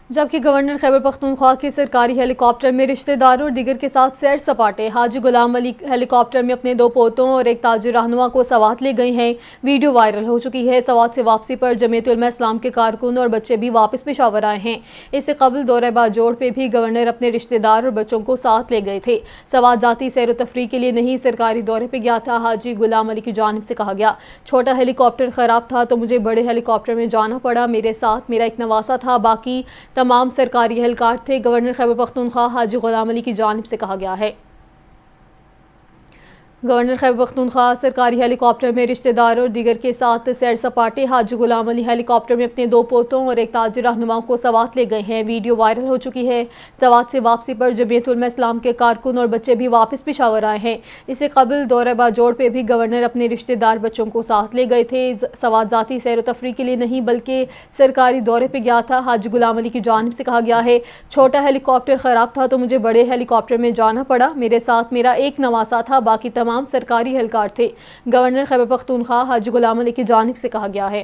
जबकि गवर्नर खैबर पख्तूनख्वा के सरकारी हेलीकॉप्टर में रिश्तेदारों और दीगर के साथ सैर सपाटे। हाजी गुलाम अली हेलीकॉप्टर में अपने 2 पोतों और एक ताजिर रहनुमा को सवात ले गए हैं। वीडियो वायरल हो चुकी है। सवात से वापसी पर जमीयत उलमा इस्लाम के कारकुन और बच्चे भी वापस पेशावर आए हैं। इससे कबल दौरे बाजोड़ पे भी गवर्नर अपने रिश्तेदार और बच्चों को साथ ले गए थे। सवात जाती सैर तफरी के लिए नहीं, सरकारी दौरे पर गया था। हाजी गुलाम अली की जानिब से कहा गया, छोटा हेलीकॉप्टर खराब था तो मुझे बड़े हेलीकॉप्टर में जाना पड़ा। मेरे साथ मेरा एक नवासा था, बाकी तमाम सरकारी एहलकार थे। गवर्नर खैबर पख्तूनख्वा हाजी गुलाम अली की जानिब से कहा गया है। गवर्नर खैबर पख्तूनख्वा सरकारी हेलीकॉप्टर में रिश्तेदारों और दीगर के साथ सैर सपाटे। हाजी गुलाम अली हेलीकॉप्टर में अपने 2 पोतों और एक ताजिर रहनुमाओं को सवात ले गए हैं। वीडियो वायरल हो चुकी है। सवात से वापसी पर जमीयत उलमा इस्लाम के कारकुन और बच्चे भी वापस पेशावर आए हैं। इससे कबल दौरे बाजोड़ पे भी गवर्नर अपने रिश्तेदार बच्चों को साथ ले गए थे। सवात जाती सैर तफरी के लिए नहीं बल्कि सरकारी दौरे पर गया था। हाजी गुलाम अली की जानिब से कहा गया है, छोटा हेलीकॉप्टर खराब था तो मुझे बड़े हेलीकॉप्टर में जाना पड़ा। मेरे साथ मेरा एक नवासा था, बाकी तमाम सरकारी एहलकार थे। गवर्नर खैबर पख्तूनख्वा हाजी गुलाम अली की जानिब से कहा गया है।